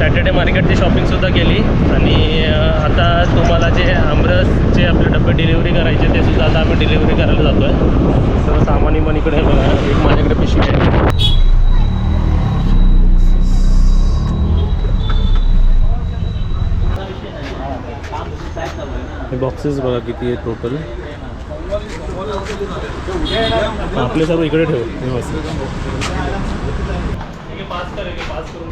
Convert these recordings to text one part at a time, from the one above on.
Saturday मार्केटची शॉपिंगसुद्धा केली आणि आता तुम्हाला जे आमरसचे आपले डबे डिलिव्हरी करायचे ते सुद्धा आता आम्ही डिलिव्हरी करायला जातो आहे. सर्व सामान पण इकडे बघा, एक माझ्याकडे पिशवी आहे. हे बॉक्सेस बघा किती आहेत टोटल. आपले सर्व इकडे ठेव व्यवस्थित. पास करून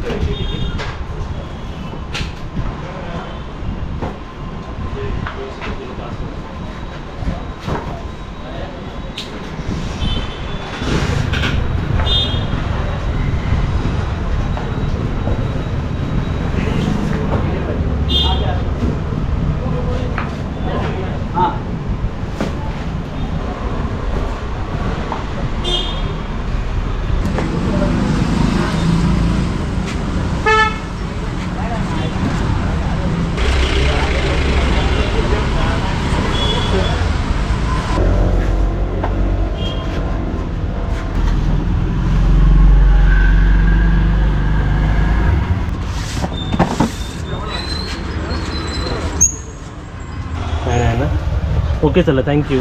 ओके चला थँक्यू.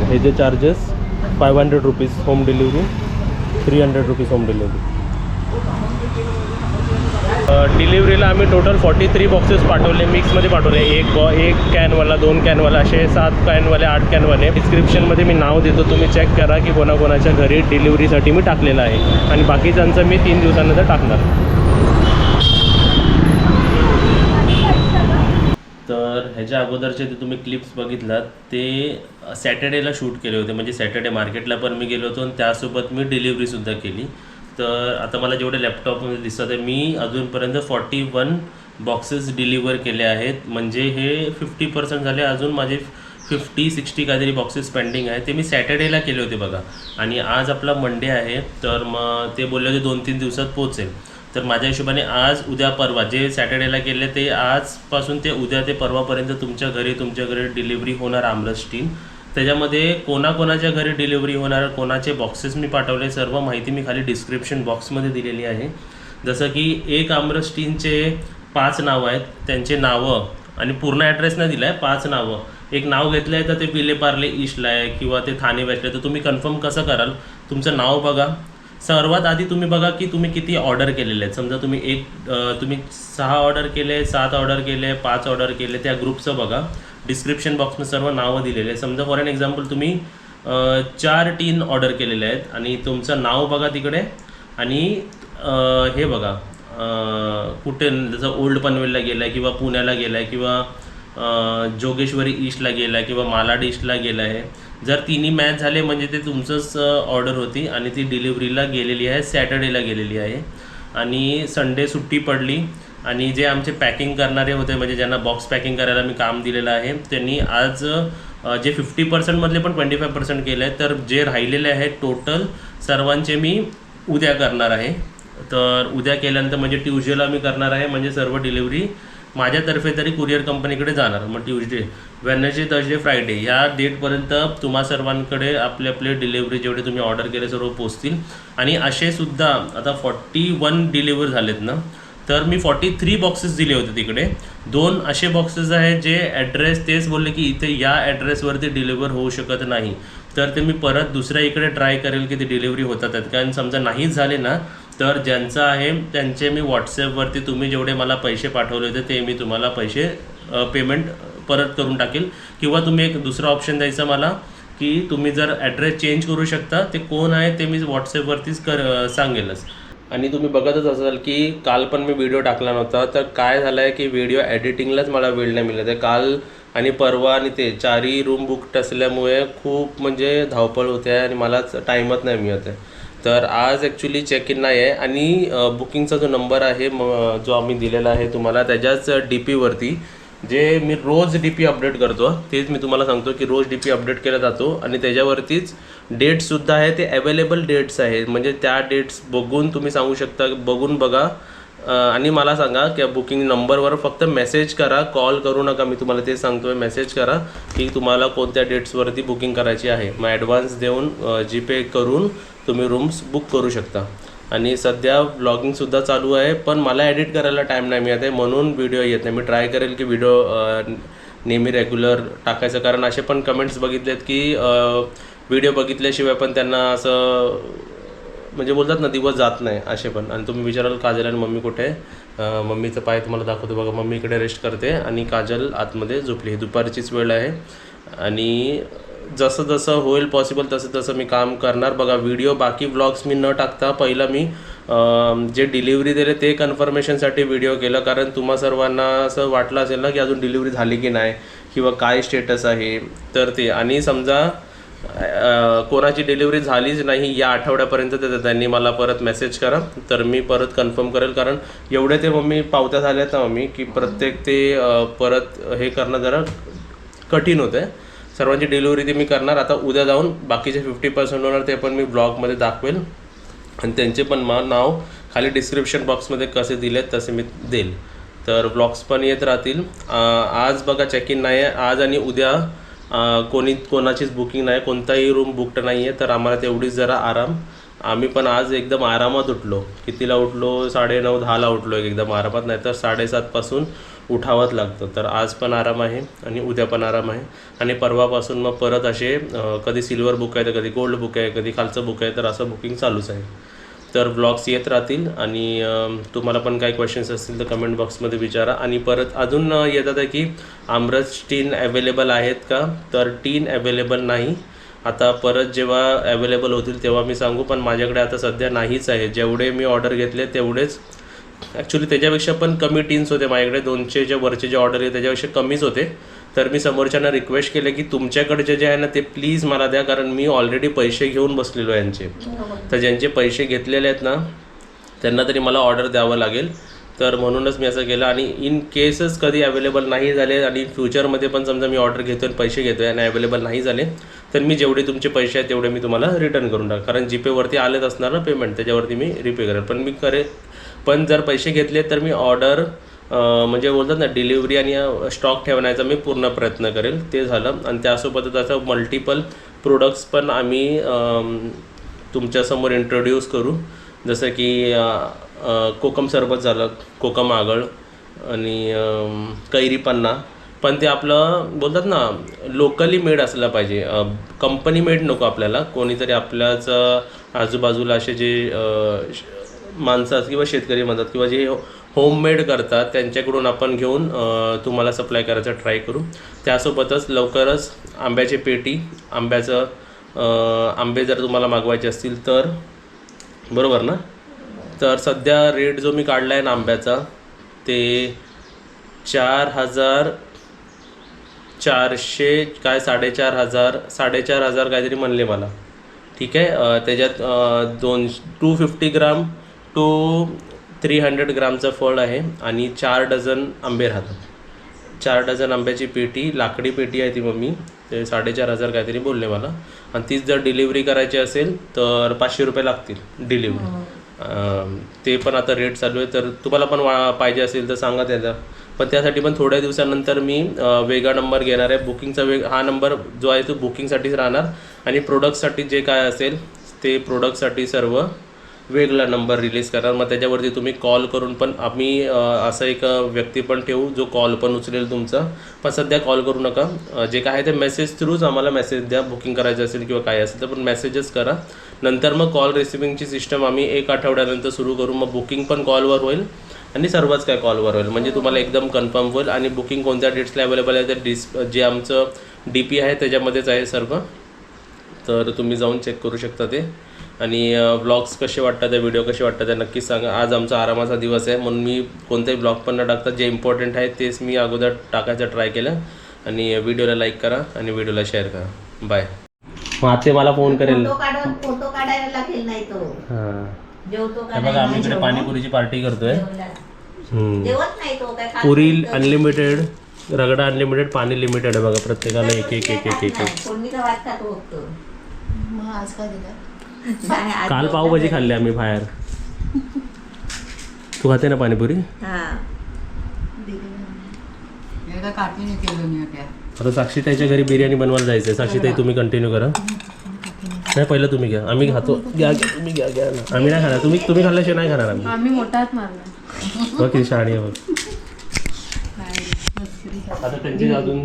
हे जे charges 500 rupees home delivery, 300 rupees home delivery. डिलिव्हरीला आम्ही टोटल 43 बॉक्सेस पाठवले, मिक्समध्ये पाठवले. एक कॅनवाला, 2 कॅनवाला, असे 7 कॅनवाले, 8 कॅनवाले. डिस्क्रिप्शनमध्ये मी नाव देतो, तुम्ही चेक करा की कोणाकोणाच्या घरी डिलिव्हरीसाठी मी टाकलेलं आहे आणि बाकीच्यांचं मी 3 दिवसानंतर टाकणार. तर ह्याच्या अगोदरचे ते तुम्ही क्लिप्स बघितलात ते सॅटर्डेला शूट केले होते, म्हणजे सॅटर्डे मार्केटला पण मी गेलो होतो आणि त्यासोबत मी डिलिव्हरीसुद्धा केली. तर आता मला जेवढे लॅपटॉपमध्ये दिसतात आहे, मी अजूनपर्यंत 41 बॉक्सेस डिलिव्हर केले आहेत. म्हणजे हे 50% झाले. अजून माझे 50-60 काहीतरी बॉक्सेस पेंडिंग आहे. ते मी सॅटर्डेला केले होते बघा. आणि आज आपला मंडे आहे, तर मग ते बोलले होते 2-3 दिवसात पोहोचेल. तर माझ्या हिशोबाने आज, उद्या, परवा जे सॅटर्डेला केले ते आजपासून ते उद्या ते परवापर्यंत तुमच्या घरी डिलिव्हरी होणार आमरस टीन. त्याच्यामध्ये कोणाकोणाच्या घरी डिलिव्हरी होणार, कोणाचे बॉक्सेस मी पाठवले, सर्व माहिती मी खाली डिस्क्रिप्शन बॉक्समध्ये दिलेली आहे. जसं की एक आमरस टीनचे 5 नावं आहेत, त्यांचे नावं आणि पूर्ण ॲड्रेस नाही दिला आहे, 5 नावं. एक नाव घेतलं आहे तर ते विलेपार्ले ईस्टला आहे किंवा ते ठाणे वेस्टला आहे. तर तुम्ही कन्फर्म कसं कराल, तुमचं नाव बघा. सर्वात आधी तुम्ही बघा की तुम्ही किती ऑर्डर केलेले आहेत. समजा तुम्ही 6 ऑर्डर केले, 7 ऑर्डर केले, 5 ऑर्डर केले, त्या ग्रुपचं बघा. डिस्क्रिप्शन बॉक्समध्ये सर्व नावं दिलेले आहे. समजा फॉर एन एक्झाम्पल तुम्ही 4 टीन ऑर्डर केलेले आहेत आणि तुमचं नाव बघा तिकडे आणि हे बघा कुठे, जसं ओल्ड पनवेलला गेला आहे किंवा पुण्याला गेला आहे किंवा जोगेश्वरी ईस्टला गेला आहे किंवा मालाड ईस्टला गेला आहे. जर तिन्ही मॅच झाले म्हणजे ते तुमचंच ऑर्डर होती आणि ती डिलिव्हरीला गेलेली आहे, सॅटर्डेला गेलेली आहे. आणि संडे सुट्टी पडली आणि जे आमचे पॅकिंग करणारे होते, म्हणजे ज्यांना बॉक्स पॅकिंग करायला मी काम दिलेलं आहे, त्यांनी आज जे 50%मधले पण 25% केले आहेत. तर जे राहिलेले आहेत टोटल सर्वांचे मी उद्या करणार आहे. तर उद्या केल्यानंतर म्हणजे ट्यूजडेला मी करणार आहे, म्हणजे सर्व डिलिव्हरी माझ्यातर्फे तरी कुरिअर कंपनीकडे जाणार. मग ट्यूजडे, वेडनेसडे, थर्सडे, फ्रायडे ह्या डेटपर्यंत तुम्हा सर्वांकडे आपले डिलिव्हरी जेवढे तुम्ही ऑर्डर केले सर्व पोचतील. आणि असे सुद्धा आता 41 डिलिव्हर झालेत ना, तर मी 43 बॉक्सेस दिले होते तिकडे. 2 असे बॉक्सेस आहेत जे ॲड्रेस तेच बोलले की इथे या ॲड्रेसवरती डिलिव्हर होऊ शकत नाही. तर ते मी परत दुसऱ्या इकडे ट्राय करेल की ते डिलिव्हरी होतात. कारण समजा नाहीच झाले ना, तर ज्यांचं आहे त्यांचे मी व्हॉट्सॲपवरती तुम्ही जेवढे मला पैसे पाठवले होते ते मी तुम्हाला पैसे पेमेंट परत करून टाकेल. किंवा तुम्ही एक दुसरा ऑप्शन द्यायचा मला की तुम्ही जर ॲड्रेस चेंज करू शकता, ते कोण आहे ते मी व्हॉट्सॲपवरतीच सांगेलच. आणि तुम्ही बघतच असाल की काल पण मी व्हिडिओ टाकला नव्हता. तर काय झालं आहे की व्हिडिओ एडिटिंगलाच मला वेळ नाही मिळत आहे. काल आणि परवा आणि ते 4ही रूम बुक असल्यामुळे खूप म्हणजे धावपळ होते आहे आणि मलाच टाईमच नाही मिळत आहे. तर आज ॲक्च्युली चेक इन नाही आहे आणि बुकिंगचा जो नंबर आहे जो आम्ही दिलेला आहे तुम्हाला, त्याच्याच डी पीवरती जे मी रोज डी पी अपडेट करतो तेच मी तुम्हाला सांगतो की रोज डी पी अपडेट केला जातो आणि त्याच्यावरतीच डेट्ससुद्धा आहे, ते अवेलेबल डेट्स आहेत. म्हणजे त्या डेट्स बघून तुम्ही सांगू शकता, बघून बघा आणि मला सांगा की बुकिंग नंबरवर फक्त मेसेज करा, कॉल करू नका. मी तुम्हाला ते सांगतो आहे, मेसेज करा की तुम्हाला कोणत्या डेट्सवरती बुकिंग करायची आहे. मग ॲडव्हान्स देऊन जीपे करून तुम्ही रूम्स बुक करू शकता. आणि सध्या व्लॉगिंगसुद्धा चालू आहे, पण मला एडिट करायला टाईम नाही मिळत आहे म्हणून व्हिडिओ येत नाही. मी ट्राय करेल की व्हिडिओ नेहमी रेग्युलर टाकायचं, कारण असे पण कमेंट्स बघितलेत की व्हिडिओ बघितल्याशिवाय पण त्यांना असं म्हणजे बोलतात ना दिवस जात नाही असे पण. आणि तुम्ही विचाराल काजल आणि मम्मी कुठे आहे? मम्मीचं पाय तुम्हाला दाखवतो बघा. मम्मी इकडे रेस्ट करते आणि काजल आतमध्ये झोपली. दुपारचीच वेळ आहे आणि जसं जसं होईल पॉसिबल तसं तसं मी काम करणार. बघा व्हिडिओ बाकी व्लॉग्स मी न टाकता पहिलं मी जे डिलिव्हरी दिले ते कन्फर्मेशनसाठी व्हिडिओ केलं, कारण तुम्हा सर्वांना असं वाटलं असेल ना की अजून डिलिव्हरी झाली की नाही किंवा काय स्टेटस आहे. तर ते आणि समजा कोणाची डिलिव्हरी झालीच नाही या आठवड्यापर्यंत तर त्यांनी मला परत मेसेज करा, तर मी परत कन्फर्म करेल. कारण एवढे ते मम्मी पावत्या झाल्यात ना मम्मी की प्रत्येक ते परत हे करणं जरा कठीण होतं आहे. सर्वांची डिलिव्हरी ती मी करणार. आता उद्या जाऊन बाकीचे 50% होणार ते पण मी ब्लॉगमध्ये दाखवेल आणि त्यांचे पण नाव खाली डिस्क्रिप्शन बॉक्समध्ये कसे दिलेत तसे मी देईल. तर ब्लॉग्स पण येत राहतील. आज बघा चेक इन नाही आहे आज आणि उद्या कोणाचीच बुकिंग नाही, कोणताही रूम बुकड नाही आहे. तर आम्हाला तेवढीच जरा आराम. आम्ही पण आज एकदम आरामात उठलो. कितीला उठलो? 9:30-10ला उठलो एकदम आरामात, नाही तर 7:30पासून उठावंच लागतं. तर आज पण आराम आहे आणि उद्या पण आराम आहे आणि परवापासून मग परत असे कधी सिल्वर बुक आहे तर कधी गोल्ड बुक आहे, कधी खालचं बुक आहे, तर असं बुकिंग चालूच आहे. तर ब्लॉग्स येत राहतील आणि तुम्हाला पण काही क्वेश्चन्स असतील तर कमेंट बॉक्समध्ये विचारा. आणि परत अजून येतात आहे की आमरस टीन अवेलेबल आहेत का? तर टीन अवेलेबल नाही. आता परत जेव्हा अवेलेबल होतील तेव्हा मी सांगू, पण माझ्याकडे आता सध्या नाहीच आहे. जेवढे मी ऑर्डर घेतले तेवढेच, ॲक्च्युली त्याच्यापेक्षा पण कमी टीन्स होते माझ्याकडे. 200च्या वरचे जे ऑर्डर आहे त्याच्यापेक्षा कमीच होते. तर मी समोरच्यांना रिक्वेस्ट केलं की तुमच्याकडचे जे आहे ना ते प्लीज मला द्या, कारण मी ऑलरेडी पैसे घेऊन बसलेलो आहे यांचे. तर ज्यांचे पैसे घेतलेले आहेत ना त्यांना तरी मला ऑर्डर द्यावं लागेल. तर म्हणूनच मी असं केलं. आणि इन केसच कधी अवेलेबल नाही झाले आणि फ्युचरमध्ये पण समजा मी ऑर्डर घेतो आणि पैसे घेतो आहे आणि अवेलेबल नाही झाले तर मी जेवढे तुमचे पैसे आहेत तेवढे मी तुम्हाला रिटर्न करून टाक, कारण जीपेवरती आलेच असणार ना पेमेंट, त्याच्यावरती मी रिपे करेल. पण मी पण जर पैसे घेतले तर मी ऑर्डर म्हणजे बोलतात ना डिलिव्हरी आणि स्टॉक ठेवण्याचा मी पूर्ण प्रयत्न करेल. ते झालं. आणि त्यासोबतच असं मल्टिपल प्रोडक्ट्स पण आम्ही तुमच्यासमोर इंट्रोड्यूस करू. जसं की कोकम सरबत झालं, कोकम आगळ आणि कैरी पन्ना. पण ते आपलं बोलतात ना लोकली मेड असलं पाहिजे, कंपनी मेड नको आपल्याला. कोणीतरी आपल्याच आजूबाजूला असे जे माणसं किंवा शेतकरी म्हणतात किंवा जे होममेड करतात त्यांच्याकडून आपण घेऊन तुम्हाला सप्लाय करायचा ट्राय करू. त्यासोबतच लवकरच आंब्याची पेटी, आंबे जर तुम्हाला मागवायचे असतील तर बरोबर ना. तर सध्या रेट जो मी काढला आहे ना आंब्याचा ते 4,400 काय 4,500 काहीतरी म्हणले मला. ठीक आहे. त्याच्यात 250 ग्राम टू 300 ग्रामचं फळ आहे आणि 4 डझन आंबे राहतात. 4 डझन आंब्याची पेटी, लाकडी पेटी आहे ती मम्मी. ते 4,500 काहीतरी बोलले मला. आणि तीच जर डिलिव्हरी करायची असेल तर 500 रुपये लागतील डिलिव्हरी. ते पण आता रेट चालू आहे. तर तुम्हाला पण पाहिजे असेल तर सांगा त्याचा. पण त्यासाठी पण थोड्या दिवसानंतर मी वेगळा नंबर घेणार आहे. बुकिंगचा हा नंबर जो आहे तो बुकिंगसाठीच राहणार आणि प्रोडक्टसाठी जे काय असेल ते प्रोडक्टसाठी सर्व वेगळा नंबर रिलीज करणार. मग त्याच्यावरती तुम्ही कॉल करून पण आम्ही असं एक व्यक्ती पण ठेवू जो कॉल पण उचलेल तुमचा. पण सध्या कॉल करू नका. जे काय आहे ते मेसेज थ्रूच आम्हाला मेसेज द्या. बुकिंग करायचं असेल किंवा काय असेल तर पण मेसेजच करा. नंतर मग कॉल रिसिविंगची सिस्टम आम्ही 1 आठवड्यानंतर सुरू करू. मग बुकिंग पण कॉलवर होईल आणि सर्वच काय कॉलवर होईल. म्हणजे तुम्हाला एकदम कन्फर्म होईल. आणि बुकिंग कोणत्या डेट्सला अवेलेबल आहे तर जे आमचं DP आहे त्याच्यामध्येच आहे सर्व. तर तुम्ही जाऊन चेक करू शकता ते. आणि व्लॉग्स कसे वाटतात, ते व्हिडिओ कसे वाटतात ते नक्कीच सांगा. आज आमचा आरामाचा दिवस आहे म्हणून मी कोणताही ब्लॉग पण न टाकता जे इम्पॉर्टंट आहे तेच मी अगोदर टाकायचा ट्राय केलं. आणि व्हिडिओला लाईक करा आणि व्हिडिओला शेअर करा. बाय. मग आते मला फोन करेल. फोटो काढायला लागेल नाही तो. हां जेवतो का बघा आम्ही इकडे पाणीपुरीची पार्टी करतोय. जेवत नाही तो काय. पुरी अनलिमिटेड, रगडा अनलिमिटेड, पाणी लिमिटेड आहे बघा. प्रत्येकाला एक एक एक एक एक. फोडणीचा भात खातो फक्त. मग आज काय दिलं? काल पावभाजी खाल्ली आम्ही बाहेर. तू खाते ना पाणीपुरी? एकदा काकीने केलं मी काय. आता साक्षीताईच्या घरी बिर्याणी बनवायला जायचं आहे. साक्षीताई तुम्ही कंटिन्यू करा. नाही पहिलं तुम्ही घ्या, आम्ही खातो. घ्या घ्या तुम्ही घ्या घ्या ना. आम्ही नाही खाणार, तुम्ही खाल्ल्याशिवाय नाही खाणार आम्ही. आम्ही मोठा हात मारला. बघ किती शहाणी आहे बघ. नाही, मस्करी. आता त्यांची अजून